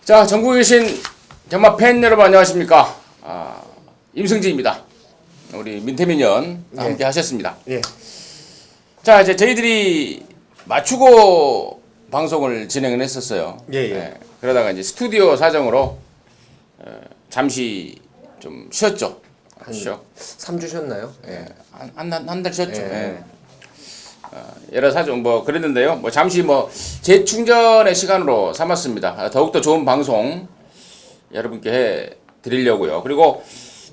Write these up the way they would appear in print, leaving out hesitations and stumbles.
자, 전국에 계신 경마 팬 여러분 안녕하십니까? 임승진입니다. 우리 민태민연 함께 하셨습니다. 예. 자, 이제 저희들이 맞추고 방송을 진행을 했었어요. 예. 그러다가 이제 스튜디오 사정으로 잠시 좀 쉬었죠. 쉬었죠. 3주 쉬었나요? 예. 한 달 쉬었죠. 예. 예. 여러 사정 뭐 그랬는데요. 뭐 잠시 뭐 재충전의 시간으로 삼았습니다. 더욱더 좋은 방송 여러분께 해 드리려고요. 그리고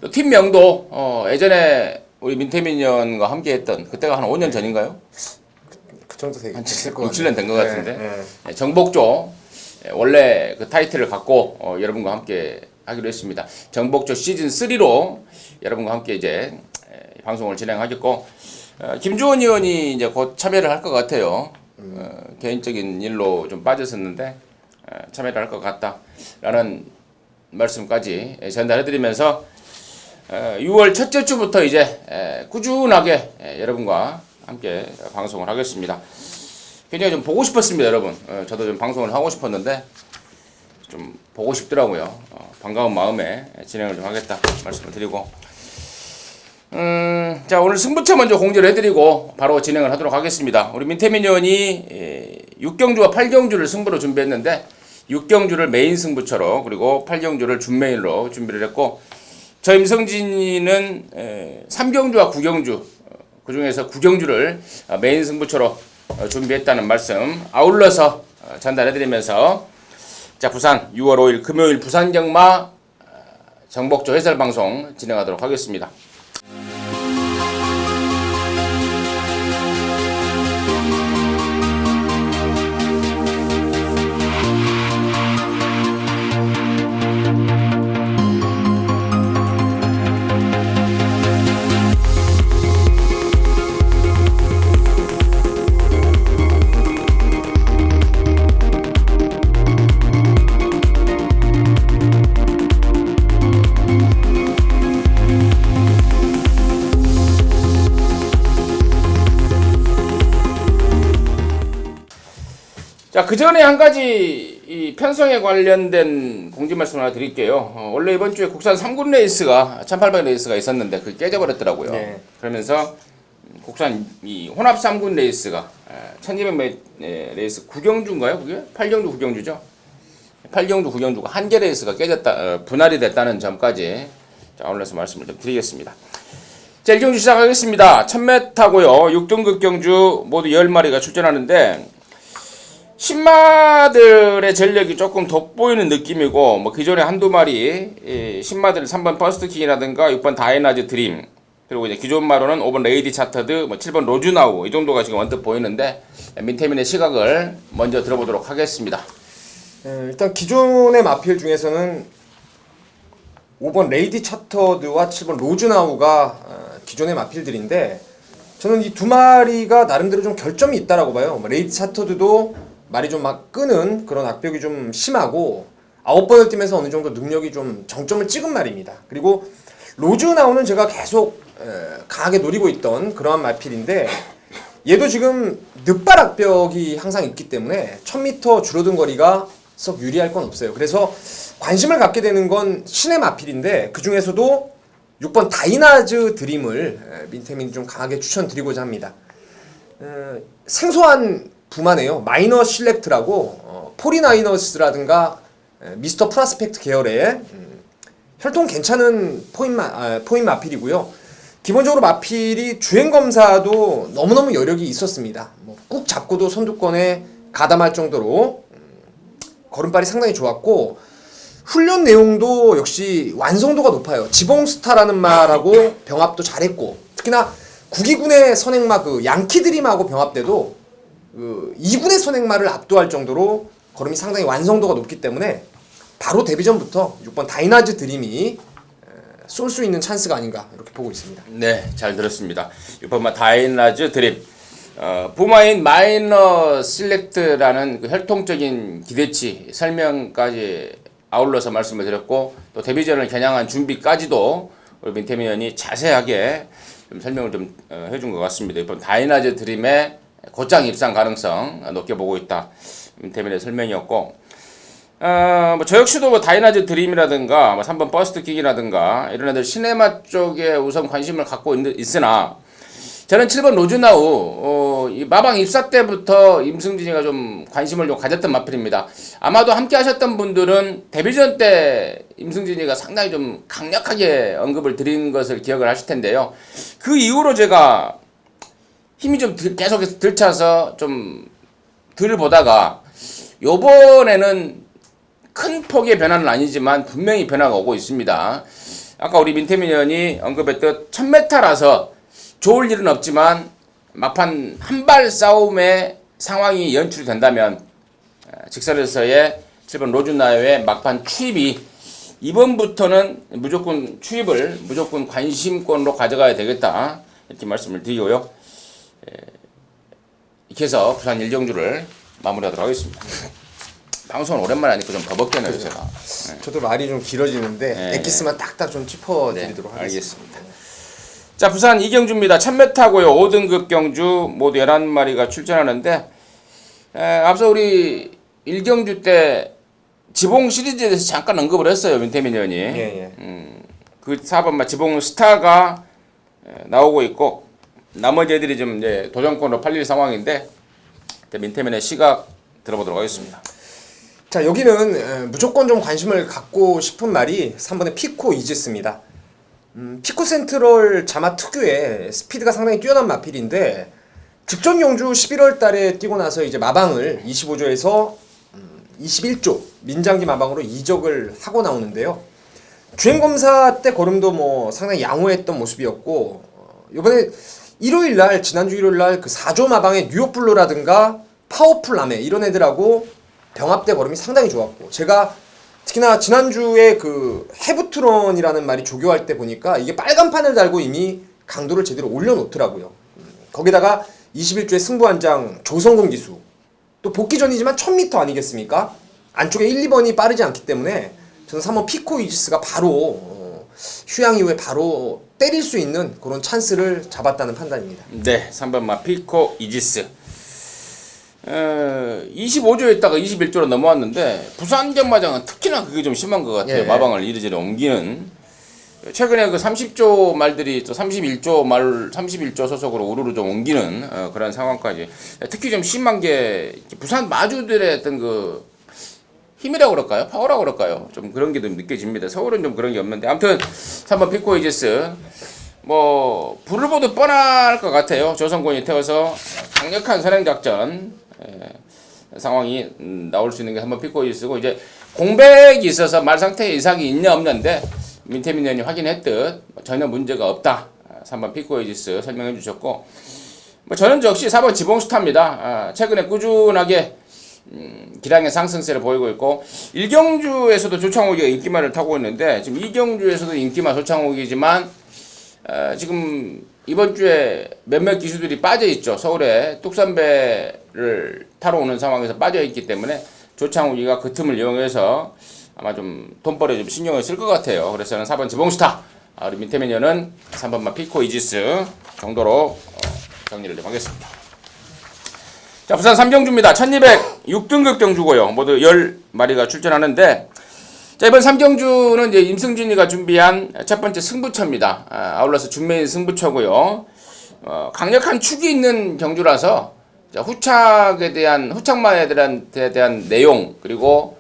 또 팀명도 예전에 우리 민태민연과 함께 했던 그때가 한 5년 전인가요? 그 정도 되겠 한 것 6, 7년 된 것 같은데. 예. 정복조 원래 그 타이틀을 갖고 여러분과 함께 하기로 했습니다. 정복조 시즌 3로 여러분과 함께 이제 방송을 진행하겠고 김주원 의원이 이제 곧 참여를 할 것 같아요. 개인적인 일로 좀 빠졌었는데 참여를 할 것 같다라는 말씀까지 전달해드리면서 6월 첫째 주부터 이제 꾸준하게 여러분과 함께 방송을 하겠습니다. 굉장히 좀 보고 싶었습니다, 여러분. 저도 좀 방송을 하고 싶었는데 좀 보고 싶더라고요. 반가운 마음에 진행을 좀 하겠다 말씀을 드리고. 자, 오늘 승부처 먼저 공지를 해드리고 바로 진행을 하도록 하겠습니다. 우리 민태민 의원이 6경주와 8경주를 승부로 준비했는데 6경주를 메인 승부처로 그리고 8경주를 준메인으로 준비를 했고 저 임성진이는 3경주와 9경주 그 중에서 9경주를 메인 승부처로 준비했다는 말씀 아울러서 전달해드리면서 자, 부산 6월 5일 금요일 부산경마 정복조 해설방송 진행하도록 하겠습니다. 자, 그 전에 한 가지 이 편성에 관련된 공지 말씀 하나 드릴게요. 원래 이번 주에 국산 3군 레이스가 1800 레이스가 있었는데 그게 깨져버렸더라고요. 네. 그러면서 국산 이 혼합 3군 레이스가 1200 레이스 9경주인가요? 그게 8경주 9경주죠. 8경주 9경주가 한 개 레이스가 깨졌다 분할이 됐다는 점까지 자, 올라서 말씀을 좀 드리겠습니다. 자, 1경주 시작하겠습니다. 1000m고요. 6등급 경주 모두 10마리가 출전하는데 신마들의 전력이 조금 돋보이는 느낌이고 뭐 기존에 한두 마리 신마들 3번 퍼스트킹이라든가 6번 다이나즈 드림 그리고 이제 기존 마로는 5번 레이디 차터드 뭐 7번 로즈나우 이 정도가 지금 언뜻 보이는데 민태민의 시각을 먼저 들어보도록 하겠습니다. 일단 기존의 마필 중에서는 5번 레이디 차터드와 7번 로즈나우가 기존의 마필들인데 저는 이 두 마리가 나름대로 좀 결점이 있다라고 봐요. 레이디 차터드도 말이 좀 막 끄는 그런 악벽이 좀 심하고 9번을 뛰면서 어느 정도 능력이 좀 정점을 찍은 말입니다. 그리고 로즈나우는 제가 계속 강하게 노리고 있던 그러한 마필인데 얘도 지금 늑발 악벽이 항상 있기 때문에 1000m 줄어든 거리가 썩 유리할 건 없어요. 그래서 관심을 갖게 되는 건 신의 마필인데 그 중에서도 6번 다이나즈 드림을 민태민이 좀 강하게 추천드리고자 합니다. 생소한 부마네요. 마이너 실렉트라고 포리나이너스라든가 미스터 프라스펙트 계열의 혈통 괜찮은 포인 마필이고요. 기본적으로 마필이 주행 검사도 너무너무 여력이 있었습니다. 꾹 잡고도 선두권에 가담할 정도로 걸음발이 상당히 좋았고 훈련 내용도 역시 완성도가 높아요. 지봉스타라는 말하고 병합도 잘했고 특히나 9기군의 선행마 그 양키드림하고 병합 때도 2군의 선행마를 압도할 정도로 걸음이 상당히 완성도가 높기 때문에 바로 데뷔전부터 6번 다이나즈 드림이 쏠 수 있는 찬스가 아닌가 이렇게 보고 있습니다. 네, 잘 들었습니다. 6번 다이나즈 드림 부마인 마이너 실렉트라는 그 혈통적인 기대치 설명까지 아울러서 말씀을 드렸고 또 데뷔전을 겨냥한 준비까지도 우리 민태민 의원이 자세하게 좀 설명을 좀 해준 것 같습니다. 이번 다이나즈 드림의 곧장 입상 가능성 높게 보고 있다. 민태민의 설명이었고 뭐 저 역시도 뭐 다이나즈 드림이라든가 뭐 3번 버스트 킥이라든가 이런 애들 시네마 쪽에 우선 관심을 갖고 있으나 저는 7번 로즈나우 이 마방 입사 때부터 임승진이가 좀 관심을 좀 가졌던 마필입니다. 아마도 함께 하셨던 분들은 데뷔전 때 임승진이가 상당히 좀 강력하게 언급을 드린 것을 기억을 하실 텐데요. 그 이후로 제가 힘이 좀 계속해서 들차서 좀 덜 보다가 요번에는 큰 폭의 변화는 아니지만 분명히 변화가 오고 있습니다. 아까 우리 민태민 의원이 언급했던 1000m라서 좋을 일은 없지만 막판 한발 싸움의 상황이 연출이 된다면 직설에서의 7번 로즈나요의 막판 추입이 이번부터는 무조건 추입을 무조건 관심권으로 가져가야 되겠다 이렇게 말씀을 드리고요. 이렇게 해서 부산 일경주를 마무리하도록 하겠습니다. 방송을 오랜만에 하니까 좀 버벅대네요 제가. 저도 말이 좀 길어지는데 네. 엑기스만 딱딱 좀 짚어드리도록 네, 하겠습니다. 자, 부산 이경주입니다. 1000m고요. 5등급 경주 모두 11마리가 출전하는데 앞서 우리 일경주 때 지봉 시리즈에 대해서 잠깐 언급을 했어요. 민태민 의원이. 예. 그 4번 지봉 스타가 나오고 있고 나머지 애들이 좀 이제 도전권으로 팔릴 상황인데 민태민의 시각 들어보도록 하겠습니다. 자, 여기는 무조건 좀 관심을 갖고 싶은 말이 3번의 피코 이지스입니다. 피코 센트럴 자마 특유의 스피드가 상당히 뛰어난 마필인데 직전 경주 11월 달에 뛰고 나서 이제 마방을 25조에서 21조 민장기 마방으로 이적을 하고 나오는데요. 주행 검사 때 걸음도 뭐 상당히 양호했던 모습이었고 이번에 일요일 날 지난주 일요일 날 그 4조 마방의 뉴욕 블루라든가 파워풀 라메 이런 애들하고 병합 때 걸음이 상당히 좋았고 제가 특히나 지난주에 그 해부트론이라는 말이 조교할 때 보니까 이게 빨간판을 달고 이미 강도를 제대로 올려놓더라고요. 거기다가 21조의 승부한장 조성공 기수 또 복귀전이지만 1000m 아니겠습니까? 안쪽에 1, 2번이 빠르지 않기 때문에 저는 3번 피코 이지스가 바로 휴양 이후에 바로 때릴 수 있는 그런 찬스를 잡았다는 판단입니다. 네, 3번 피코 이지스 25조에 있다가 21조로 넘어왔는데 부산 경마장은 특히나 그게 좀 심한 것 같아요. 예. 마방을 이리저리 옮기는 최근에 그 30조 말들이 또 31조 소속으로 우르르 좀 옮기는 그런 상황까지 특히 좀 심한 게 부산 마주들의 어떤 그 힘이라고 그럴까요? 파워라고 그럴까요? 좀 그런 게 좀 느껴집니다. 서울은 좀 그런 게 없는데 아무튼 3번 피코 이지스 뭐 불을 보듯 뻔할 것 같아요. 조선권이 태워서 강력한 선행작전 상황이 나올 수 있는 게 3번 피코 이지스고 이제 공백이 있어서 말 상태에 이상이 있냐 없는데 민태민 의원이 확인했듯 전혀 문제가 없다. 3번 피코 이지스 설명해 주셨고 뭐 저는 역시 4번 지봉스타입니다. 최근에 꾸준하게 기량의 상승세를 보이고 있고 일경주에서도 조창욱이가 인기만을 타고 있는데 지금 이경주에서도 인기만 조창욱이지만 지금 이번 주에 몇몇 기수들이 빠져 있죠. 서울에 뚝선배를 타러 오는 상황에서 빠져 있기 때문에 조창욱이가 그 틈을 이용해서 아마 좀 돈벌이에 좀 신경을 쓸 것 같아요. 그래서 저는 4번 지봉스타 우리 민태민 의원은 3번만 피코 이지스 정도로 정리를 좀 하겠습니다. 자, 부산 3경주입니다. 1206등급 경주고요. 모두 10마리가 출전하는데 자, 이번 3경주는 이제 임승진이가 준비한 첫 번째 승부처입니다. 아울러서 준메인 승부처고요. 강력한 축이 있는 경주라서 후착마에 대한 내용 그리고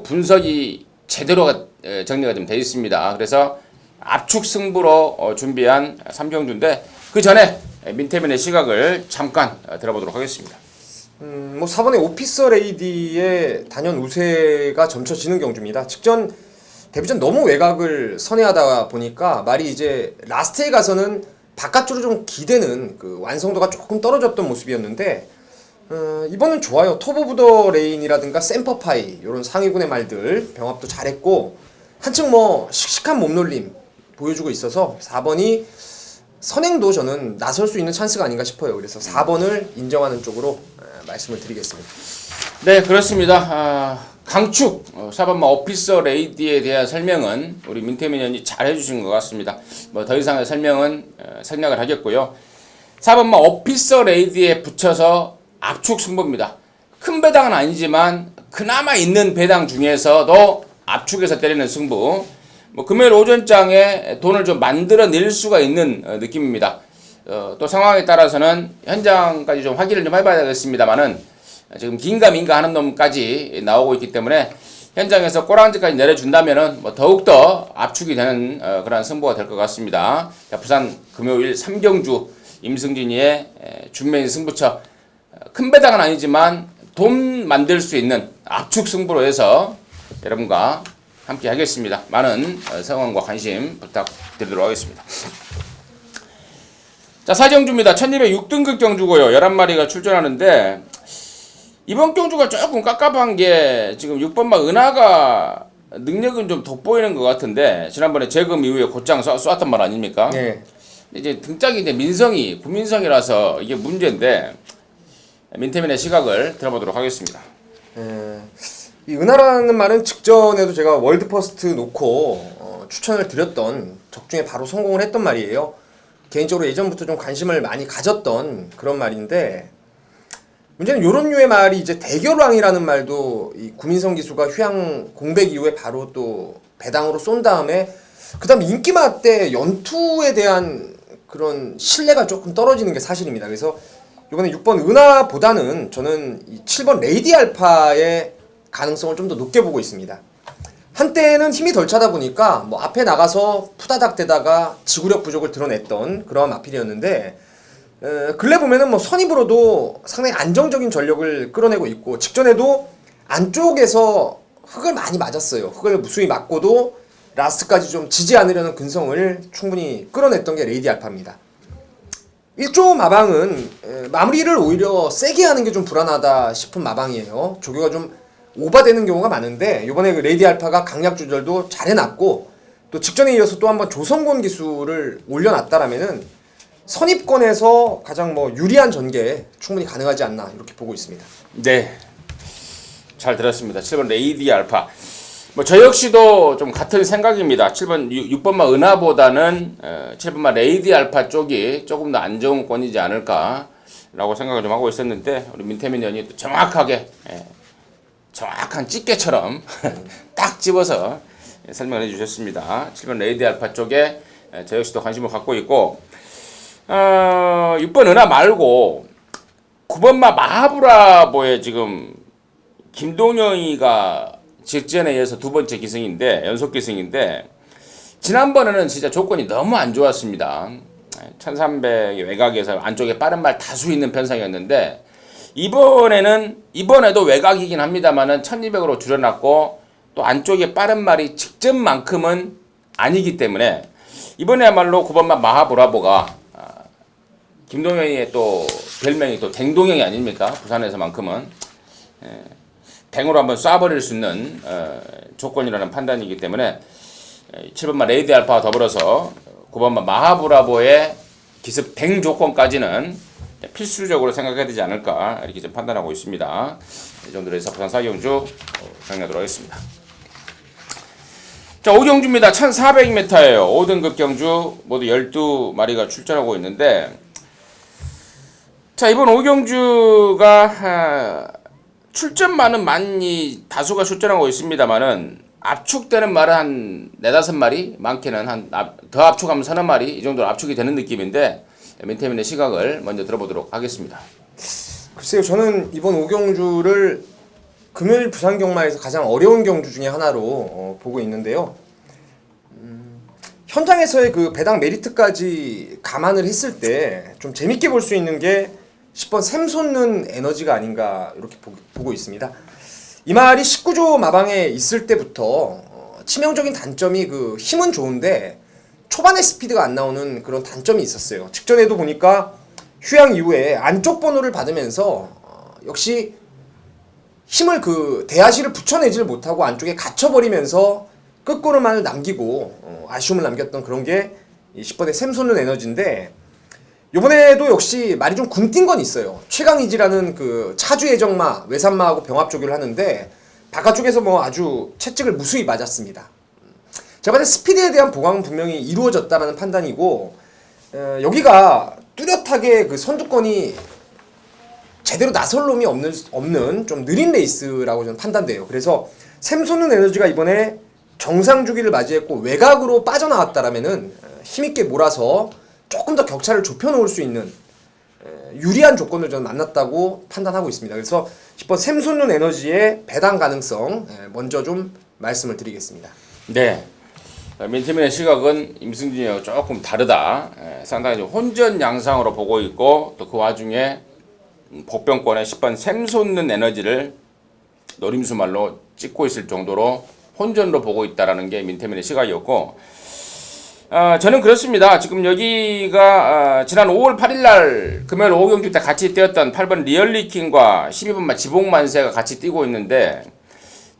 분석이 제대로 정리가 좀 되어 있습니다. 그래서 압축 승부로 준비한 3경주인데 그 전에 민태민의 시각을 잠깐 들어보도록 하겠습니다. 뭐 4번의 오피서 레이디의 단연 우세가 점쳐지는 경주입니다. 직전 데뷔전 너무 외곽을 선회하다 보니까 말이 이제 라스트에 가서는 바깥쪽으로 좀 기대는 그 완성도가 조금 떨어졌던 모습이었는데 이번은 좋아요. 톱 오브 더 레인이라든가 샘퍼파이 이런 상위군의 말들 병합도 잘했고 한층 뭐 씩씩한 몸놀림 보여주고 있어서 4번이 선행도 저는 나설 수 있는 찬스가 아닌가 싶어요. 그래서 4번을 인정하는 쪽으로 말씀을 드리겠습니다. 네, 그렇습니다. 강축 4번마 오피서 레이디에 대한 설명은 우리 민태민 의원이 잘 해주신 것 같습니다. 뭐 더 이상의 설명은 생략을 하겠고요. 4번마 오피서 레이디에 붙여서 압축 승부입니다. 큰 배당은 아니지만 그나마 있는 배당 중에서도 압축해서 때리는 승부. 뭐 금요일 오전장에 돈을 좀 만들어낼 수가 있는 느낌입니다. 또 상황에 따라서는 현장까지 좀 확인을 좀 해봐야 되겠습니다만은 지금 긴가민가 하는 놈까지 나오고 있기 때문에 현장에서 꼬랑지까지 내려준다면은 뭐 더욱더 압축이 되는 그런 승부가 될 것 같습니다. 자, 부산 금요일 3경주 임승진이의 준매인 승부처. 큰 배당은 아니지만 돈 만들 수 있는 압축 승부로 해서 여러분과 함께 하겠습니다. 많은 성원과 관심 부탁드리도록 하겠습니다. 자, 사경주입니다. 1206등급 경주고요. 11마리가 출전하는데 이번 경주가 조금 깝깝한 게 지금 6번마 은하가 능력은 좀 돋보이는 것 같은데 지난번에 재금 이후에 곧장 쏘았단 말 아닙니까? 네. 이제 등짝이 이제 민성이 구민성이라서 이게 문제인데 민태민의 시각을 들어보도록 하겠습니다. 이 은하라는 말은 직전에도 제가 월드 퍼스트 놓고 추천을 드렸던 적중에 바로 성공을 했던 말이에요. 개인적으로 예전부터 좀 관심을 많이 가졌던 그런 말인데 문제는 요런 류의 말이 이제 대결왕이라는 말도 이 구민성 기수가 휴양 공백 이후에 바로 또 배당으로 쏜 다음에 그 다음 인기마 때 연투에 대한 그런 신뢰가 조금 떨어지는 게 사실입니다. 그래서 이번에 6번 은하보다는 저는 이 7번 레이디 알파의 가능성을 좀 더 높게 보고 있습니다. 한때는 힘이 덜 차다 보니까 뭐 앞에 나가서 푸다닥 대다가 지구력 부족을 드러냈던 그러한 마필이었는데 근래 보면은 뭐 선입으로도 상당히 안정적인 전력을 끌어내고 있고 직전에도 안쪽에서 흙을 많이 맞았어요. 흙을 무수히 맞고도 라스트까지 좀 지지 않으려는 근성을 충분히 끌어냈던 게 레이디 알파입니다. 1조 마방은 마무리를 오히려 세게 하는 게 좀 불안하다 싶은 마방이에요. 조교가 좀 오버되는 경우가 많은데 이번에 그 레이디 알파가 강약 조절도 잘 해놨고 또 직전에 이어서 또 한번 조성곤 기수를 올려놨다라면은 선입권에서 가장 뭐 유리한 전개 충분히 가능하지 않나 이렇게 보고 있습니다. 네, 잘 들었습니다. 7번 레이디 알파. 뭐 저 역시도 좀 같은 생각입니다. 7번 6번마 은하보다는 7번마 레이디 알파 쪽이 조금 더 안정권이지 않을까라고 생각을 좀 하고 있었는데 우리 민태민 의원이 또 정확하게 정확한 집게처럼 딱 집어서 설명을 해주셨습니다. 7번 레이디 알파 쪽에 저 역시도 관심을 갖고 있고 6번 은하 말고 9번마 마하브라보에 지금 김동영이가 직전에 이어서 두 번째 기승인데 연속 기승인데 지난번에는 진짜 조건이 너무 안 좋았습니다. 1300 외곽에서 안쪽에 빠른 말 다수 있는 편상이었는데 이번에도 외곽이긴 합니다만은 1200으로 줄여놨고 또 안쪽에 빠른 말이 직전만큼은 아니기 때문에 이번에야말로 9번마 마하브라보가 김동영이의 또 별명이 또 댕동영이 아닙니까? 부산에서만큼은 댕으로 한번 쏴버릴 수 있는 조건이라는 판단이기 때문에 7번마 레이디 알파와 더불어서 9번마 마하브라보의 기습 댕 조건까지는 필수적으로 생각해야 되지 않을까 이렇게 좀 판단하고 있습니다. 이 정도로 해서 부산 4경주 정리하도록 하겠습니다. 자, 5경주입니다. 1400m예요. 5등급 경주 모두 12마리가 출전하고 있는데 자, 이번 5경주가 출전만은 많이 다수가 출전하고 있습니다만은 압축되는 말은 한 4-5마리, 많게는 더 압축하면 3-4마리 이 정도로 압축이 되는 느낌인데 민태민의 시각을 먼저 들어보도록 하겠습니다. 글쎄요, 저는 이번 5경주를 금요일 부산 경마에서 가장 어려운 경주 중에 하나로 보고 있는데요. 현장에서의 그 배당 메리트까지 감안을 했을 때 좀 재밌게 볼 수 있는 게 10번 샘솟는 에너지가 아닌가 이렇게 보고 있습니다. 이 말이 19조 마방에 있을 때부터 치명적인 단점이 그 힘은 좋은데 초반에 스피드가 안 나오는 그런 단점이 있었어요. 직전에도 보니까 휴양 이후에 안쪽 번호를 받으면서 역시 힘을 그 대하시를 붙여내지를 못하고 안쪽에 갇혀버리면서 끝고름만을 남기고 아쉬움을 남겼던 그런 게 10번의 샘솟는 에너지인데 요번에도 역시 말이 좀 굼뛴 건 있어요. 최강이지라는 그 차주 예정마 외산마하고 병합 조교를 하는데 바깥쪽에서 뭐 아주 채찍을 무수히 맞았습니다. 제가 봤을 때 스피드에 대한 보강은 분명히 이루어졌다는 판단이고 여기가 뚜렷하게 그 선두권이 제대로 나설 놈이 없는 좀 느린 레이스라고 저는 판단돼요. 그래서 샘솟는 에너지가 이번에 정상 주기를 맞이했고 외곽으로 빠져나왔다라면은 힘있게 몰아서 조금 더 격차를 좁혀놓을 수 있는 유리한 조건을 저는 만났다고 판단하고 있습니다. 그래서 이번 샘솟는 에너지의 배당 가능성 먼저 좀 말씀을 드리겠습니다. 네. 민태민의 시각은 임승진이와 조금 다르다. 상당히 좀 혼전 양상으로 보고 있고 또 그 와중에 복병권의 10번 샘솟는 에너지를 노림수 말로 찍고 있을 정도로 혼전으로 보고 있다라는 게 민태민의 시각이었고 저는 그렇습니다. 지금 여기가 지난 5월 8일 날 금요일 오후 경주 때 같이 뛰었던 8번 리얼리킹과 12번 지복만세가 같이 뛰고 있는데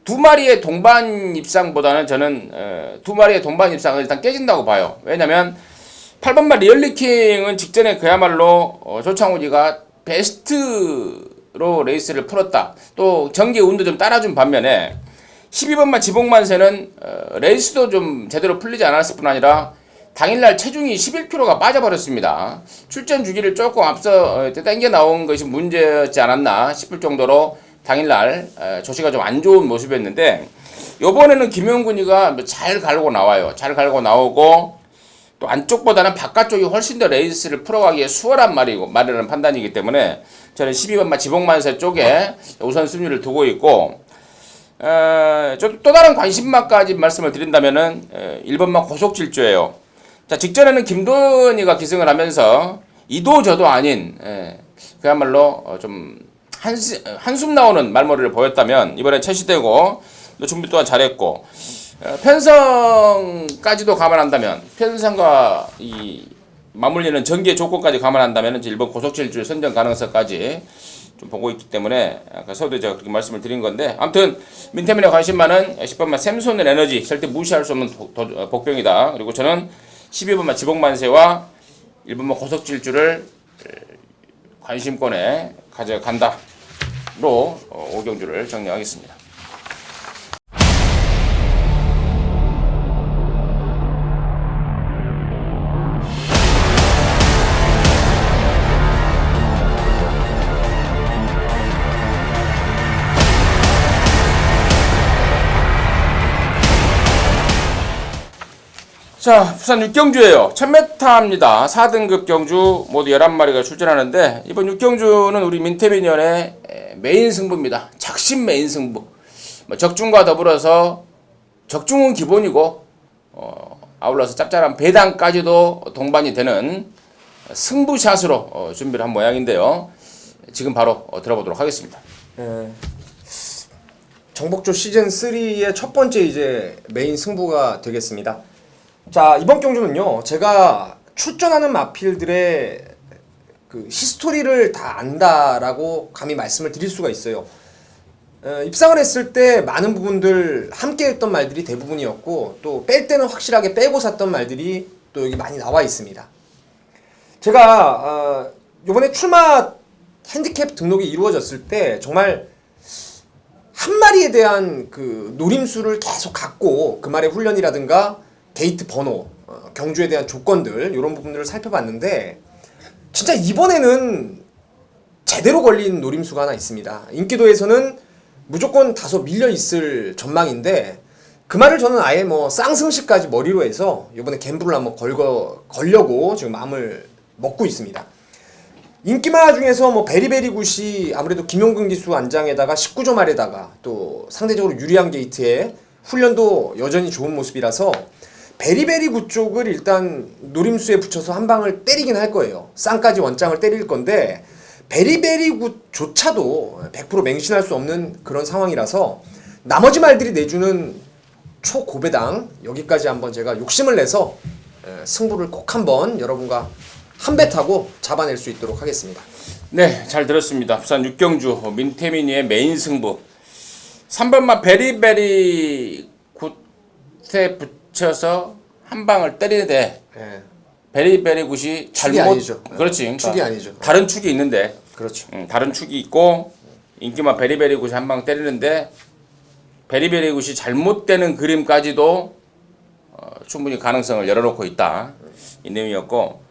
두 마리의 동반 입상보다는 저는 두 마리의 동반 입상은 일단 깨진다고 봐요. 왜냐면 8번마 리얼리킹은 직전에 그야말로 조창우지가 베스트로 레이스를 풀었다. 또 전개 운도 좀 따라준 반면에 12번마 지복만세는 레이스도 좀 제대로 풀리지 않았을 뿐 아니라 당일날 체중이 11kg가 빠져버렸습니다. 출전 주기를 조금 앞서 땡겨 나온 것이 문제였지 않았나 싶을 정도로 당일날 조시가 좀 안 좋은 모습이었는데 이번에는 김영근이가 잘 갈고 나와요. 잘 갈고 나오고 또 안쪽보다는 바깥쪽이 훨씬 더 레이스를 풀어가기에 수월한 말이라는 판단이기 때문에 저는 12번마 지복만세 쪽에 우선 순위를 두고 있고 또 다른 관심마까지 말씀을 드린다면은 1번마 고속질주예요. 자, 직전에는 김도현이가 기승을 하면서 이도 저도 아닌 그야말로 좀 한숨 나오는 말머리를 보였다면 이번에 최시되고 준비 또한 잘했고 편성까지도 감안한다면 편성과 이 맞물리는 전개 조건까지 감안한다면 1번 고속질주 선정 가능성까지 좀 보고 있기 때문에 아까 서두에 제가 그렇게 말씀을 드린 건데 아무튼 민태민의 관심 많은 10번마 샘솟는 에너지 절대 무시할 수 없는 복병이다. 그리고 저는 12번마 지복만세와 1번마 고속질주를 관심권에 가져간다로 오경주를 정리하겠습니다. 자, 부산 6경주예요. 1000m입니다. 4등급 경주 모두 11마리가 출전하는데 이번 6경주는 우리 민태민위원의 메인 승부입니다. 작심 메인 승부. 적중과 더불어서 적중은 기본이고 아울러서 짭짤한 배당까지도 동반이 되는 승부샷으로 준비를 한 모양인데요. 지금 바로 들어보도록 하겠습니다. 정복조 시즌 3의 첫 번째 이제 메인 승부가 되겠습니다. 자, 이번 경주는요, 제가 출전하는 마필들의 그 히스토리를 다 안다라고 감히 말씀을 드릴 수가 있어요. 입상을 했을 때 많은 부분들 함께 했던 말들이 대부분이었고 또 뺄 때는 확실하게 빼고 샀던 말들이 또 여기 많이 나와 있습니다. 제가 요번에 출마 핸디캡 등록이 이루어졌을 때 정말 한 마리에 대한 그 노림수를 계속 갖고 그 말의 훈련이라든가 게이트 번호, 경주에 대한 조건들 이런 부분들을 살펴봤는데 진짜 이번에는 제대로 걸린 노림수가 하나 있습니다. 인기도에서는 무조건 다소 밀려 있을 전망인데 그 말을 저는 아예 뭐 쌍승시까지 머리로 해서 이번에 갬블을 한번 걸려고 지금 마음을 먹고 있습니다. 인기마 중에서 뭐 베리베리 굿이 아무래도 김용근 기수 안장에다가 19조 말에다가 또 상대적으로 유리한 게이트에 훈련도 여전히 좋은 모습이라서 베리베리 굿 쪽을 일단 노림수에 붙여서 한 방을 때리긴 할 거예요. 쌍까지 원장을 때릴 건데 베리베리 굿조차도 100% 맹신할 수 없는 그런 상황이라서 나머지 말들이 내주는 초고배당 여기까지 한번 제가 욕심을 내서 승부를 꼭 한번 여러분과 한배 타고 잡아낼 수 있도록 하겠습니다. 네, 잘 들었습니다. 부산 6경주 민태민이의 메인 승부 3번마 베리베리 굿에 붙여서 한 방을 때리는데 베리베리 굿이 잘못 아니죠. 그렇지. 그러니까 축이 아니죠. 다른 축이 있는데 그렇죠. 다른 축이 있고 인기마 베리베리 굿이 한 방 때리는데 베리베리 굿이 잘못되는 그림까지도 충분히 가능성을 열어놓고 있다 이 내용이었고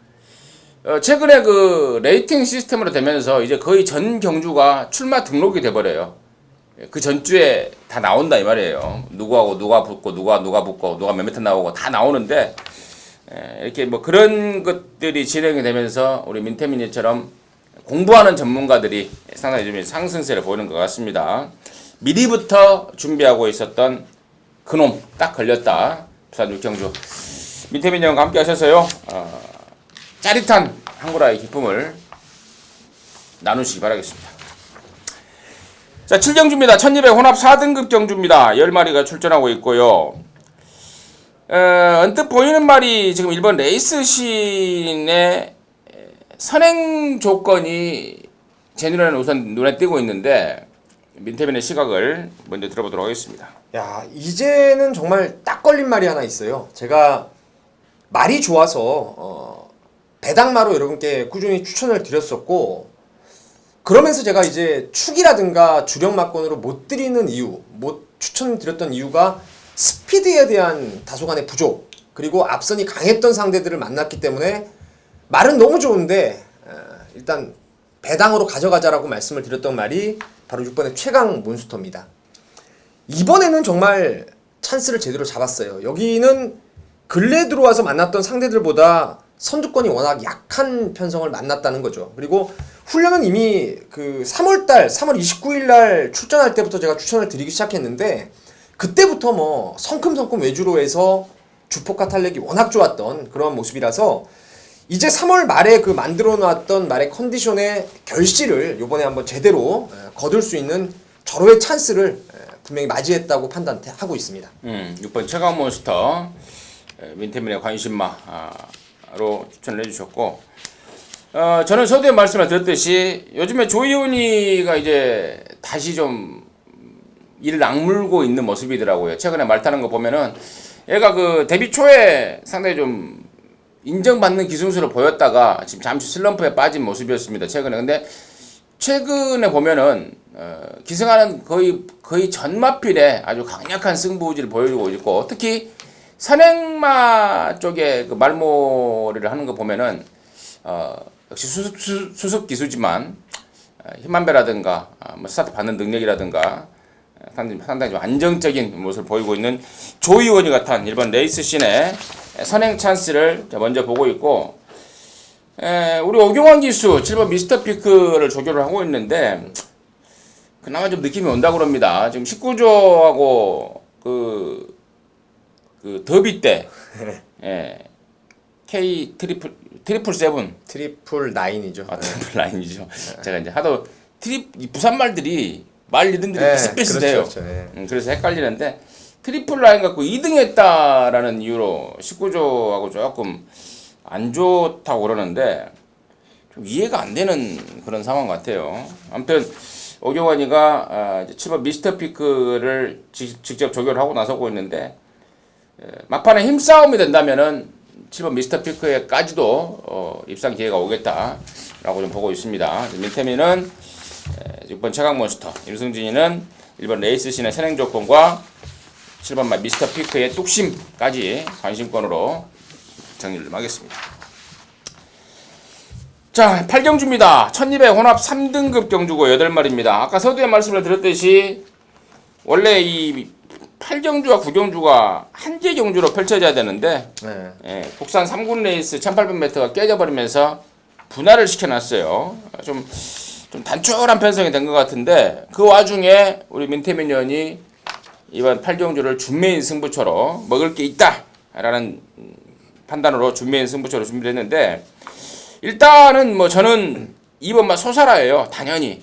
최근에 그 레이팅 시스템으로 되면서 이제 거의 전 경주가 출마 등록이 돼버려요. 그 전주에 다 나온다 이 말이에요. 누구하고 누가 붙고 누가 붙고 누가 몇 미터 나오고 다 나오는데 이렇게 뭐 그런 것들이 진행이 되면서 우리 민태민이처럼 공부하는 전문가들이 상당히 좀 상승세를 보이는 것 같습니다. 미리부터 준비하고 있었던 그놈 딱 걸렸다. 부산 육경주 민태민 형과 함께 하셔서요. 짜릿한 한구라의 기쁨을 나누시기 바라겠습니다. 자, 7경주입니다. 1200 혼합 4등급 경주입니다. 10마리가 출전하고 있고요. 언뜻 보이는 말이 지금 1번 레이스신의 선행 조건이 제 눈에는 우선 눈에 띄고 있는데 민태민의 시각을 먼저 들어보도록 하겠습니다. 야, 이제는 정말 딱 걸린 말이 하나 있어요. 제가 말이 좋아서 배당마로 여러분께 꾸준히 추천을 드렸었고, 그러면서 제가 이제 축이라든가 주력 막권으로 못 드리는 이유, 못 추천드렸던 이유가 스피드에 대한 다소간의 부족, 그리고 앞선이 강했던 상대들을 만났기 때문에 말은 너무 좋은데 일단 배당으로 가져가자라고 말씀을 드렸던 말이 바로 6번의 최강 몬스터입니다. 이번에는 정말 찬스를 제대로 잡았어요. 여기는 근래 들어와서 만났던 상대들보다 선두권이 워낙 약한 편성을 만났다는 거죠. 그리고 훈련은 이미 그 3월 29일 날 출전할 때부터 제가 추천을 드리기 시작했는데, 그때부터 뭐 성큼성큼 외주로 해서 주포카 탄력이 워낙 좋았던 그런 모습이라서 이제 3월 말에 그 만들어 놨던 말의 컨디션의 결실을 요번에 한번 제대로 거둘 수 있는 절호의 찬스를 분명히 맞이했다고 판단하고 있습니다. 6번 최강 몬스터 민태민의 관심마로 추천을 해주셨고, 저는 서두에 말씀을 드렸듯이 요즘에 조이온이가 이제 다시 좀 이를 악물고 있는 모습이더라고요. 최근에 말 타는 거 보면은 얘가 그 데뷔 초에 상당히 좀 인정받는 기승수를 보였다가 지금 잠시 슬럼프에 빠진 모습이었습니다. 근데 최근에 보면은 기승하는 거의 전마필에 아주 강력한 승부지를 보여주고 있고, 특히 선행마 쪽에 그 말모리를 하는 거 보면은 역시 수습 기수지만 힘만배라든가 뭐 스타트 받는 능력이라든가 상당히 좀 안정적인 모습을 보이고 있는 조이원이 같은 1번 레이스신의 선행 찬스를 먼저 보고 있고, 우리 오경환 기수 7번 미스터 피크를 조교를 하고 있는데 그나마 좀 느낌이 온다고 그럽니다. 지금 19조하고 그 더비 때 K 트리플 세븐 트리플 나인이죠. 트리플 라인이죠. 제가 이제 하도 부산 말들이 말 리듬들이 비슷비슷해요. 그렇죠. 그래서 헷갈리는데 트리플 라인 갖고 2등 했다라는 이유로 19조하고 조금 안 좋다고 그러는데 좀 이해가 안 되는 그런 상황 같아요. 아무튼 오경환이가 7번 미스터 피크를 직접 조교를 하고 나서고 있는데, 막판에 힘싸움이 된다면은 7번 미스터 피크에까지도 입상 기회가 오겠다라고 좀 보고 있습니다. 민태민은 6번 최강 몬스터, 임승진이는 1번 레이스신의 선행 조건과 7번 미스터 피크의 뚝심까지 관심권으로 정리를 하겠습니다. 자, 8경주입니다. 1200 혼합 3등급 경주고 8마리입니다. 아까 서두에 말씀을 드렸듯이 원래 이 8경주와 9경주가 한계 경주로 펼쳐져야 되는데 국산 3군 레이스 1800m가 깨져버리면서 분할을 시켜놨어요. 좀 단촐한 편성이 된 것 같은데, 그 와중에 우리 민태민 의원이 이번 8경주를 준메인 승부처로 먹을 게 있다라는 판단으로 준메인 승부처로 준비를 했는데, 일단은 뭐 저는 2번만 소사라예요. 당연히.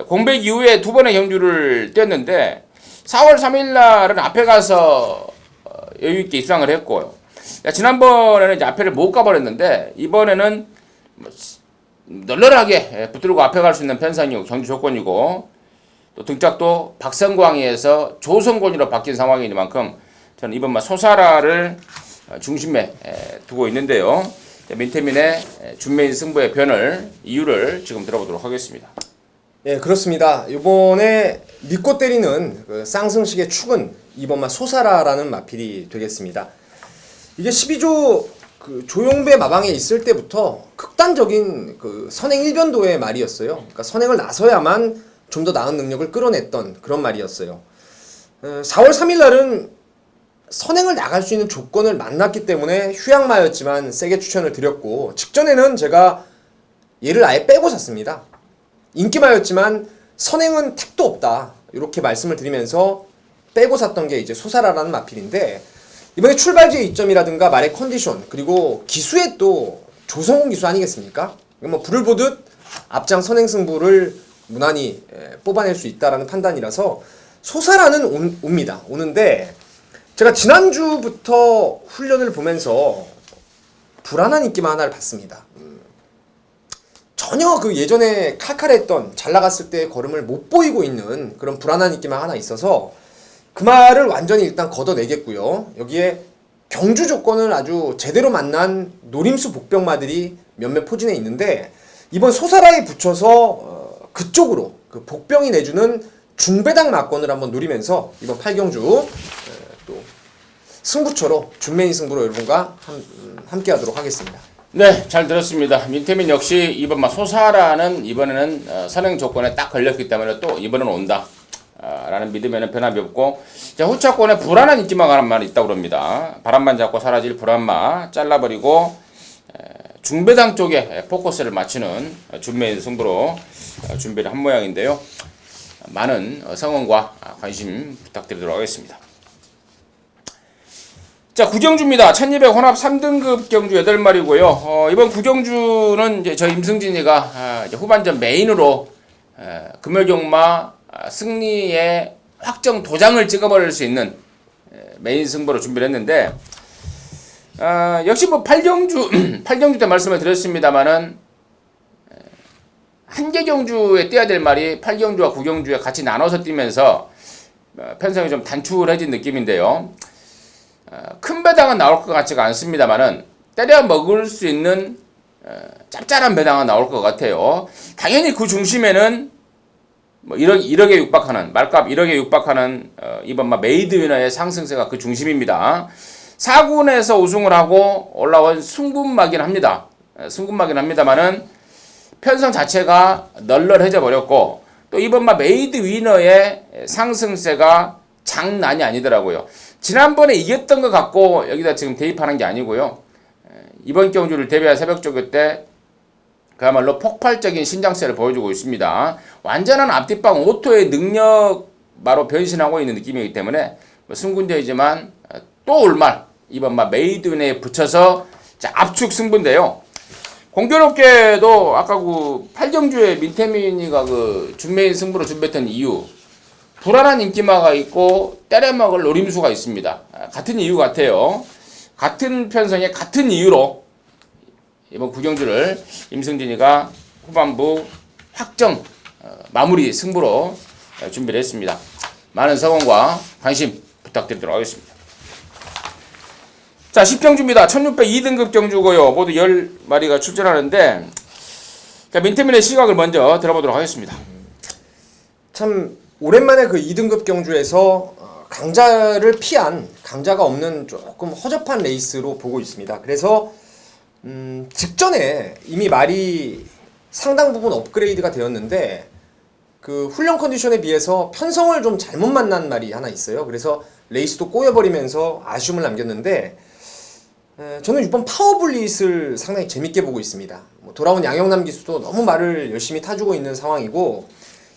공백 이후에 두 번의 경주를 뛰었는데 4월 3일 날은 앞에 가서 여유 있게 입상을 했고요. 지난번에는 이제 앞에를 못 가버렸는데 이번에는 널널하게 붙들고 앞에 갈 수 있는 편성이고 경주 조건이고, 또 등짝도 박성광이에서 조성곤이로 바뀐 상황이니만큼 저는 이번만 소사라를 중심에 두고 있는데요. 민태민의 준메인 승부의 변을 이유를 지금 들어보도록 하겠습니다. 예, 그렇습니다. 이번에 믿고 때리는 그 쌍승식의 축은 이번만 소사라라는 마필이 되겠습니다. 이게 12조 그 조용배 마방에 있을 때부터 극단적인 그 선행 일변도의 말이었어요. 그러니까 선행을 나서야만 좀 더 나은 능력을 끌어냈던 그런 말이었어요. 4월 3일 날은 선행을 나갈 수 있는 조건을 만났기 때문에 휴양마였지만 세게 추천을 드렸고, 직전에는 제가 얘를 아예 빼고 샀습니다. 인기마였지만 선행은 택도 없다, 이렇게 말씀을 드리면서 빼고 샀던 게 이제 소사라라는 마필인데, 이번에 출발지의 이점이라든가 말의 컨디션, 그리고 기수에 또 조성훈 기수 아니겠습니까? 뭐 불을 보듯 앞장 선행 승부를 무난히 뽑아낼 수 있다라는 판단이라서 소사라는 옵니다. 오는데, 제가 지난주부터 훈련을 보면서 불안한 인기만 하나를 봤습니다. 전혀 그 예전에 칼칼했던 잘 나갔을 때의 걸음을 못 보이고 있는 그런 불안한 인기만 하나 있어서 그 말을 완전히 일단 걷어내겠고요. 여기에 경주 조건을 아주 제대로 만난 노림수 복병마들이 몇몇 포진해 있는데, 이번 소사라에 붙여서 그쪽으로 그 복병이 내주는 중배당 막권을 한번 노리면서 이번 8경주 또 승부처로 준매인 승부로 여러분과 함께 하도록 하겠습니다. 네, 잘 들었습니다. 민태민 역시 이번 소사라는 이번에는 선행 조건에 딱 걸렸기 때문에 또 이번에는 온다 라는 믿음에는 변함이 없고, 자, 후차권에 불안한 인기만 가는 말이 있다고 그럽니다. 바람만 잡고 사라질 불안마 잘라버리고 중배당 쪽에 포커스를 맞추는 준매인 승부로 준비를 한 모양인데요. 많은 성원과 관심 부탁드리도록 하겠습니다. 자, 구경주입니다. 1200 혼합 3등급 경주 8마리고요. 이번 구경주는 이제 저 임승진이가 이제 후반전 메인으로 금혈경마 승리의 확정 도장을 찍어버릴 수 있는 메인 승부로 준비를 했는데, 역시 뭐 8경주 때 말씀을 드렸습니다만은 한 개 경주에 뛰어야 될 말이 8경주와 9경주에 같이 나눠서 뛰면서 편성이 좀 단출해진 느낌인데요. 큰 배당은 나올 것 같지가 않습니다만은 때려 먹을 수 있는 짭짤한 배당은 나올 것 같아요. 당연히 그 중심에는 뭐 1억에 육박하는 말값 1억에 육박하는 이번 메이드 위너의 상승세가 그 중심입니다. 4군에서 우승을 하고 올라온 승군마긴 합니다. 승군마긴 합니다만은 편성 자체가 널널해져 버렸고, 또 이번 메이드 위너의 상승세가 장난이 아니더라고요. 지난번에 이겼던 것 갖고 여기다 지금 대입하는 게 아니고요. 이번 경주를 대비한 새벽조교 때 그야말로 폭발적인 신장세를 보여주고 있습니다. 완전한 앞뒷방 오토의 능력마로 변신하고 있는 느낌이기 때문에 승군대이지만 또 올말 이번 메이드 위너에 붙여서 압축 승부인데요. 공교롭게도 아까 그 8경주에 민태민이가 그 준매인 승부로 준비했던 이유, 불안한 인기마가 있고 때려먹을 노림수가 있습니다. 같은 이유 같아요. 같은 편성에 같은 이유로 이번 구경주를 임승진이가 후반부 확정 마무리 승부로 준비를 했습니다. 많은 성원과 관심 부탁드리도록 하겠습니다. 자, 10경주입니다. 1600 2등급 경주고요. 모두 10마리가 출전하는데, 자, 민태민의 시각을 먼저 들어보도록 하겠습니다. 참 오랜만에 그 2등급 경주에서 강자를 피한, 강자가 없는 조금 허접한 레이스로 보고 있습니다. 그래서 직전에 이미 말이 상당 부분 업그레이드가 되었는데, 그 훈련 컨디션에 비해서 편성을 좀 잘못 만난 말이 하나 있어요. 그래서 레이스도 꼬여버리면서 아쉬움을 남겼는데, 저는 이번 파워블릿을 상당히 재밌게 보고 있습니다. 돌아온 양영남 기수도 너무 말을 열심히 타주고 있는 상황이고,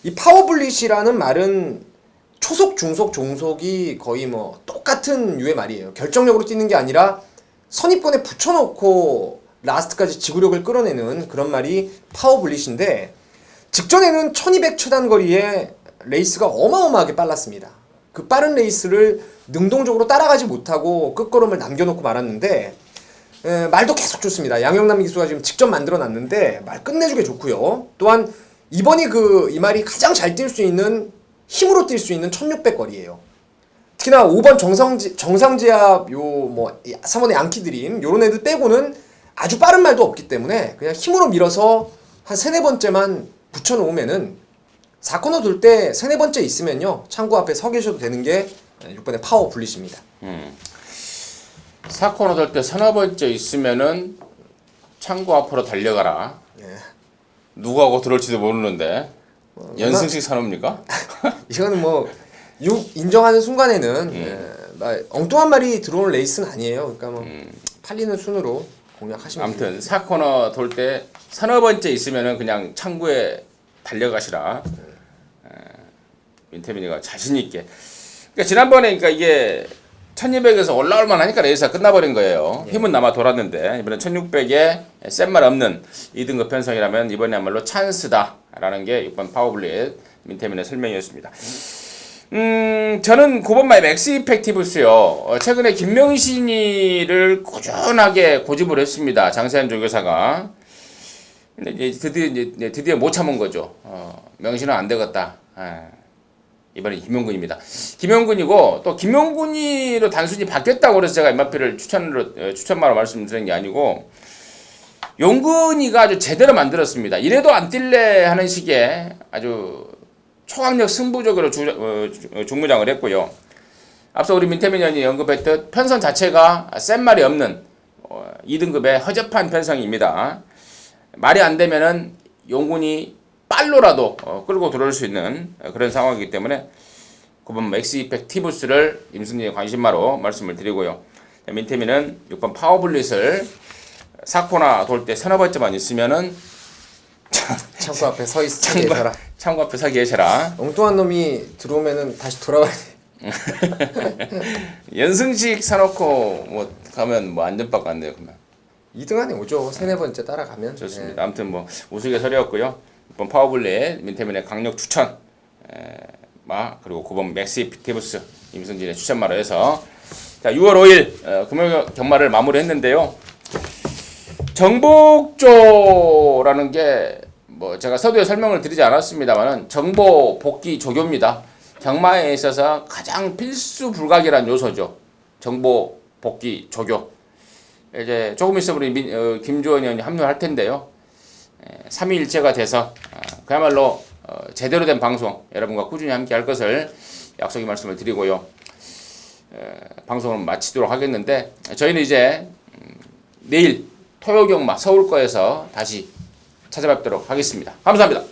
이 파워블릿이라는 말은 초속, 중속, 종속이 거의 뭐 똑같은 유의 말이에요. 결정력으로 뛰는 게 아니라 선입권에 붙여놓고 라스트까지 지구력을 끌어내는 그런 말이 파워블릿인데, 직전에는 1200 최단 거리에 레이스가 어마어마하게 빨랐습니다. 그 빠른 레이스를 능동적으로 따라가지 못하고 끝걸음을 남겨놓고 말았는데, 말도 계속 좋습니다. 양영남 기수가 지금 직접 만들어놨는데 말 끝내주게 좋고요. 또한 이번이 이 말이 가장 잘 뛸 수 있는, 힘으로 뛸 수 있는 1600 거리예요. 특히나 5번 정상제압, 3번의 양키드림 요런 애들 빼고는 아주 빠른 말도 없기 때문에 그냥 힘으로 밀어서 한 3-4번째만 붙여놓으면은 4코너 돌 때 3-4번째 있으면요, 창구 앞에 서 계셔도 되는 게 6번의 파워블릿입니다. 4코너 돌 때 서너 번째 있으면은 창고 앞으로 달려가라. 예. 누가 하고 들어올지도 모르는데 연승식 산업입니까? 이거는 뭐 인정하는 순간에는 엉뚱한 말이 들어오는 레이스는 아니에요. 그러니까 뭐 팔리는 순으로 공략하시면 아무튼 4코너 돌 때 서너 번째 있으면은 그냥 창구에 달려가시라. 민태민이가 자신 있게. 그러니까 지난번에 그러니까 이게 1200에서 올라올 만하니까 레이스가 끝나버린 거예요. 힘은 남아 돌았는데 이번에 1600에 센 말 없는 2등급 편성이라면 이번에야말로 찬스다라는 게 6번 파워블릿 민태민의 설명이었습니다. 저는 9번마의 맥스 이펙티브스요. 최근에 김명신이를 꾸준하게 고집을 했습니다. 장세한 조교사가. 근데 이제 드디어 못 참은 거죠. 명신은 안 되겠다. 이번에 김용근입니다. 김용근이고 또 김용근이로 단순히 바뀌었다고 그래서 제가 MRP를 추천마로 말씀드린 게 아니고 용근이가 아주 제대로 만들었습니다. 이래도 안 뛸래 하는 식의 아주 초강력 승부적으로 중무장을 했고요. 앞서 우리 민태민 의원이 언급했듯 편성 자체가 센 말이 없는 2등급의 허접한 편성입니다. 말이 안 되면은 용군이 빨로라도 끌고 들어올 수 있는 그런 상황이기 때문에 9번 맥스 이펙티브스를 임승진의 관심마로 말씀을 드리고요. 민태민은 6번 파워블릿을 4코나 돌 때 서너 번째만 있으면은 창고 앞에 서 계셔라. 창고 앞에 서 계셔라. 엉뚱한 놈이 들어오면은 다시 돌아와야 돼. 연승식 사놓고 뭐 가면 뭐 안전빵 같네요. 그러면 2등 안에 오죠. 세네 번째 따라가면. 좋습니다. 아무튼 뭐 우스갯소리였고요. 6번 파워블릿 민태민의 강력 추천 그리고 9번 맥스 이펙티브스 임승진의 추천마로 해서 자 6월 5일 금요일 경마를 마무리했는데요. 정복조라는 게 뭐 제가 서두에 설명을 드리지 않았습니다만은 정보 복귀 조교입니다. 경마에 있어서 가장 필수 불가결한 요소죠. 정보 복귀 조교. 이제 조금 있으면 우리 김주원 의원이 합류할 텐데요. 3위일체가 돼서 그야말로 제대로 된 방송 여러분과 꾸준히 함께 할 것을 약속의 말씀을 드리고요. 방송을 마치도록 하겠는데 저희는 이제 내일 토요경마 서울거에서 다시 찾아뵙도록 하겠습니다. 감사합니다.